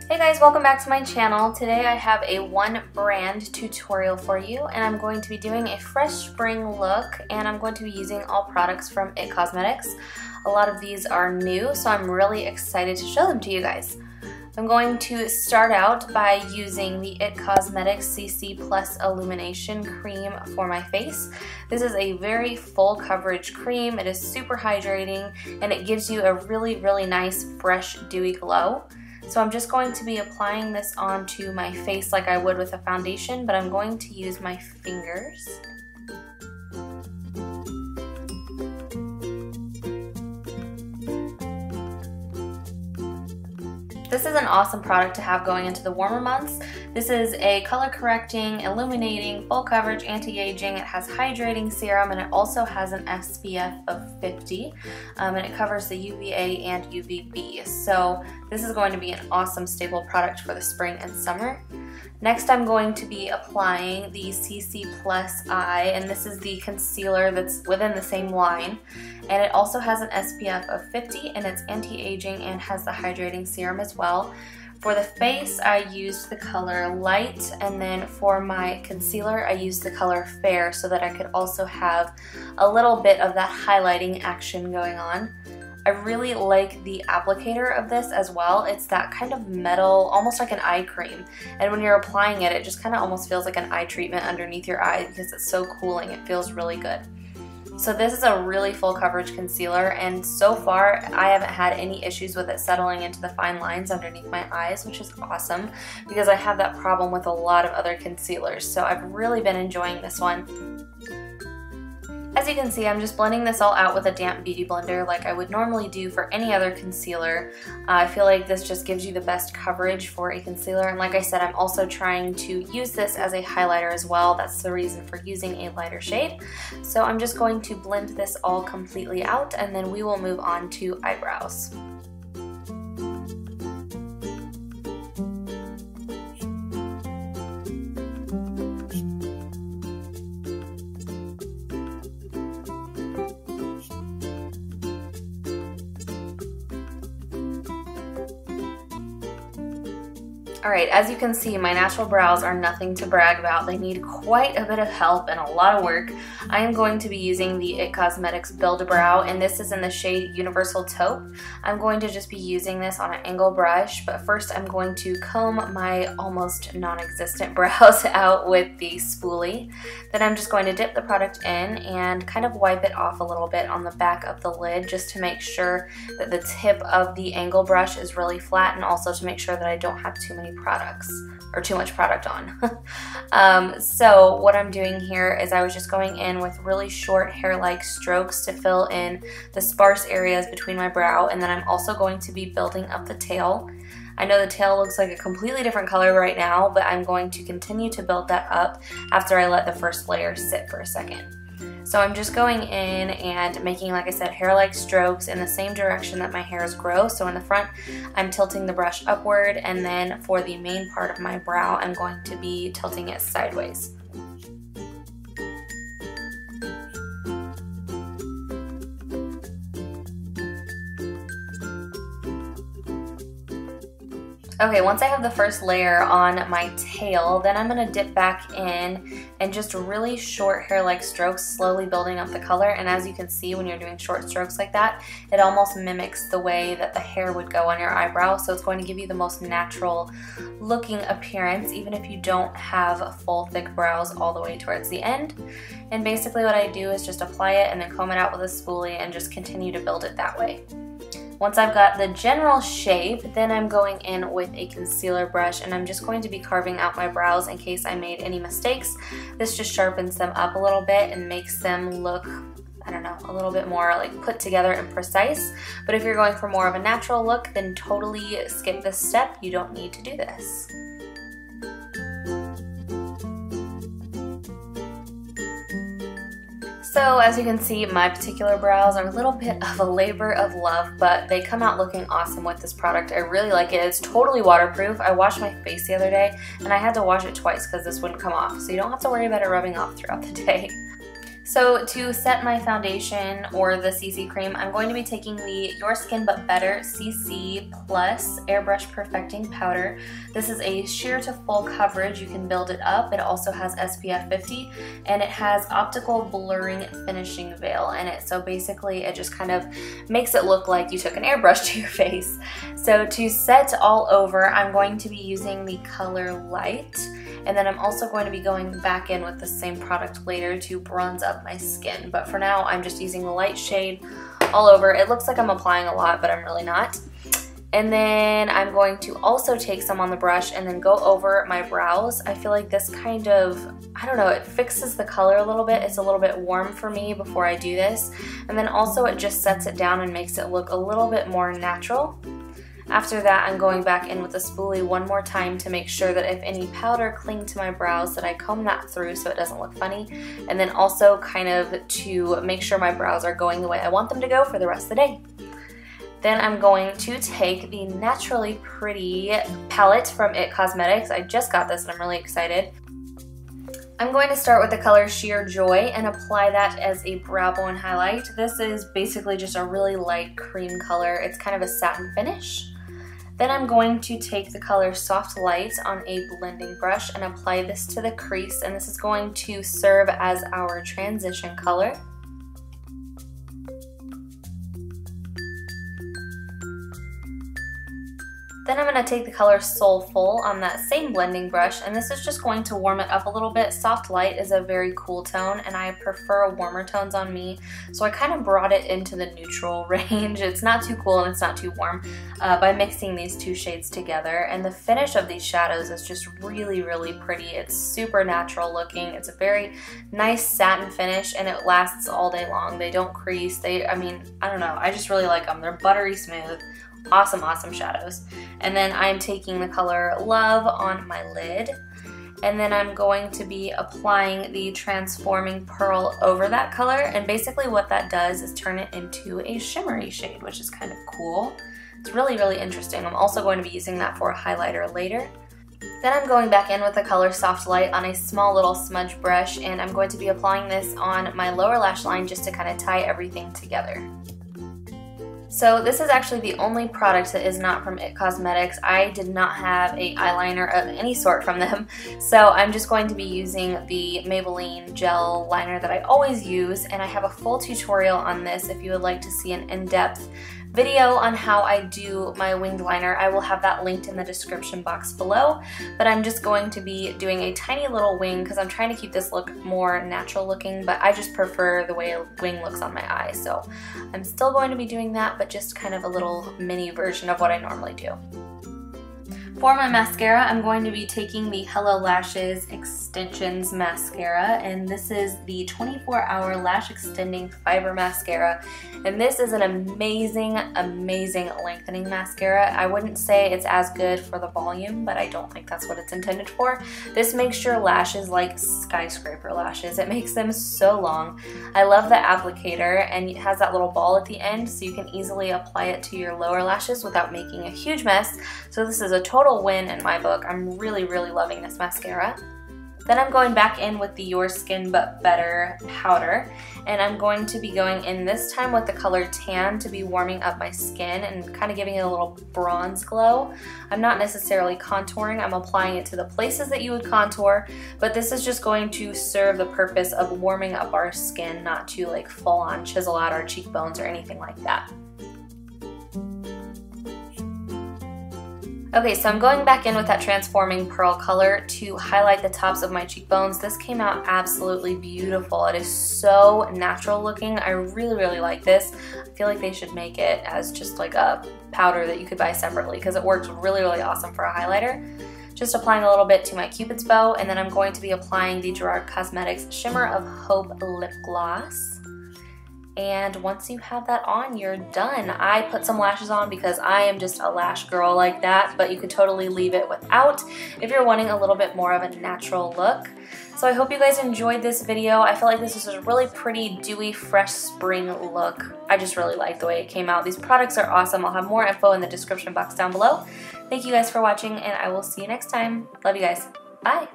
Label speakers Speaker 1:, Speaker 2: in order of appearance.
Speaker 1: Hey guys, welcome back to my channel. Today I have a one brand tutorial for you, and I'm going to be doing a fresh spring look, and I'm going to be using all products from IT Cosmetics. A lot of these are new, so I'm really excited to show them to you guys. I'm going to start out by using the IT Cosmetics CC Plus Illumination Cream for my face. This is a very full coverage cream. It is super hydrating, and it gives you a really nice, fresh, dewy glow. So I'm just going to be applying this onto my face like I would with a foundation, but I'm going to use my fingers. This is an awesome product to have going into the warmer months. This is a color correcting, illuminating, full coverage, anti-aging. It has hydrating serum, and it also has an SPF of 50, and it covers the UVA and UVB. So this is going to be an awesome staple product for the spring and summer. Next, I'm going to be applying the CC Plus Eye, and this is the concealer that's within the same line. And it also has an SPF of 50, and it's anti-aging and has the hydrating serum as well. For the face, I used the color Light, and then for my concealer, I used the color Fair so that I could also have a little bit of that highlighting action going on. I really like the applicator of this as well. It's that kind of metal, almost like an eye cream. And when you're applying it, it just kind of almost feels like an eye treatment underneath your eye because it's so cooling. It feels really good. So this is a really full coverage concealer, and so far I haven't had any issues with it settling into the fine lines underneath my eyes, which is awesome because I have that problem with a lot of other concealers. So I've really been enjoying this one. As you can see, I'm just blending this all out with a damp beauty blender like I would normally do for any other concealer. I feel like this just gives you the best coverage for a concealer, and like I said, I'm also trying to use this as a highlighter as well. That's the reason for using a lighter shade. So I'm just going to blend this all completely out, and then we will move on to eyebrows. Alright, as you can see, my natural brows are nothing to brag about. They need quite a bit of help and a lot of work. I am going to be using the IT Cosmetics Build-A-Brow, and this is in the shade Universal Taupe. I'm going to just be using this on an angle brush, but first I'm going to comb my almost non-existent brows out with the spoolie. Then I'm just going to dip the product in and kind of wipe it off a little bit on the back of the lid just to make sure that the tip of the angle brush is really flat, and also to make sure that I don't have too many products or too much product on. So what I'm doing here is I was just going in with really short hair-like strokes to fill in the sparse areas between my brow, and then I'm also going to be building up the tail. I know the tail looks like a completely different color right now, but I'm going to continue to build that up after I let the first layer sit for a second. So I'm just going in and making, like I said, hair-like strokes in the same direction that my hairs grow. So in the front, I'm tilting the brush upward, and then for the main part of my brow, I'm going to be tilting it sideways. Okay, once I have the first layer on my tail, then I'm going to dip back in and just really short hair-like strokes, slowly building up the color. And as you can see, when you're doing short strokes like that, it almost mimics the way that the hair would go on your eyebrow. So it's going to give you the most natural looking appearance, even if you don't have full thick brows all the way towards the end. And basically what I do is just apply it and then comb it out with a spoolie and just continue to build it that way. Once I've got the general shape, then I'm going in with a concealer brush, and I'm just going to be carving out my brows in case I made any mistakes. This just sharpens them up a little bit and makes them look, I don't know, a little bit more like put together and precise. But if you're going for more of a natural look, then totally skip this step. You don't need to do this. So as you can see, my particular brows are a little bit of a labor of love, but they come out looking awesome with this product. I really like it. It's totally waterproof. I washed my face the other day, and I had to wash it twice because this wouldn't come off, so you don't have to worry about it rubbing off throughout the day. So to set my foundation or the CC cream, I'm going to be taking the Your Skin But Better CC Plus Airbrush Perfecting Powder. This is a sheer to full coverage. You can build it up. It also has SPF 50 and it has optical blurring finishing veil in it. So basically it just kind of makes it look like you took an airbrush to your face. So to set all over, I'm going to be using the color Light. And then I'm also going to be going back in with the same product later to bronze up my skin. But for now, I'm just using the light shade all over. It looks like I'm applying a lot, but I'm really not. And then I'm going to also take some on the brush and then go over my brows. I feel like this kind of, I don't know, it fixes the color a little bit. It's a little bit warm for me before I do this. And then also it just sets it down and makes it look a little bit more natural. After that, I'm going back in with a spoolie one more time to make sure that if any powder cling to my brows that I comb that through so it doesn't look funny. And then also kind of to make sure my brows are going the way I want them to go for the rest of the day. Then I'm going to take the Naturally Pretty palette from IT Cosmetics. I just got this and I'm really excited. I'm going to start with the color Sheer Joy and apply that as a brow bone highlight. This is basically just a really light cream color. It's kind of a satin finish. Then I'm going to take the color Soft Light on a blending brush and apply this to the crease, and this is going to serve as our transition color. Then I'm going to take the color Soulful on that same blending brush, and this is just going to warm it up a little bit. Soft Light is a very cool tone, and I prefer warmer tones on me, so I kind of brought it into the neutral range. It's not too cool and it's not too warm by mixing these two shades together. And the finish of these shadows is just really, really pretty. It's super natural looking. It's a very nice satin finish, and it lasts all day long. They don't crease. I mean, I don't know. I just really like them. They're buttery smooth. Awesome, awesome shadows. And then I'm taking the color Love on my lid, and then I'm going to be applying the Transforming Pearl over that color, and basically what that does is turn it into a shimmery shade, which is kind of cool. It's really, really interesting. I'm also going to be using that for a highlighter later. Then I'm going back in with the color Soft Light on a small little smudge brush, and I'm going to be applying this on my lower lash line just to kind of tie everything together. So this is actually the only product that is not from IT Cosmetics. I did not have a eyeliner of any sort from them, so I'm just going to be using the Maybelline gel liner that I always use, and I have a full tutorial on this if you would like to see an in-depth video on how I do my winged liner. I will have that linked in the description box below, but I'm just going to be doing a tiny little wing because I'm trying to keep this look more natural looking, but I just prefer the way a wing looks on my eye, so I'm still going to be doing that, but just kind of a little mini version of what I normally do. For my mascara, I'm going to be taking the Hello Lashes Extensions Mascara, and this is the 24-hour Lash Extending Fiber Mascara, and this is an amazing, amazing lengthening mascara. I wouldn't say it's as good for the volume, but I don't think that's what it's intended for. This makes your lashes like skyscraper lashes. It makes them so long. I love the applicator, and it has that little ball at the end, so you can easily apply it to your lower lashes without making a huge mess. So this is a total win in my book. I'm really, really loving this mascara. Then I'm going back in with the Your Skin But Better powder, and I'm going to be going in this time with the color Tan to be warming up my skin and kind of giving it a little bronze glow. I'm not necessarily contouring, I'm applying it to the places that you would contour, but this is just going to serve the purpose of warming up our skin, not to like full on chisel out our cheekbones or anything like that. Okay, so I'm going back in with that Transforming Pearl color to highlight the tops of my cheekbones. This came out absolutely beautiful. It is so natural looking. I really, really like this. I feel like they should make it as just like a powder that you could buy separately because it works really, really awesome for a highlighter. Just applying a little bit to my Cupid's bow, and then I'm going to be applying the Gerard Cosmetics Shimmer of Hope Lip Gloss. And once you have that on, you're done. I put some lashes on because I am just a lash girl like that, but you could totally leave it without if you're wanting a little bit more of a natural look. So I hope you guys enjoyed this video. I feel like this is a really pretty, dewy, fresh spring look. I just really like the way it came out. These products are awesome. I'll have more info in the description box down below. Thank you guys for watching, and I will see you next time. Love you guys. Bye.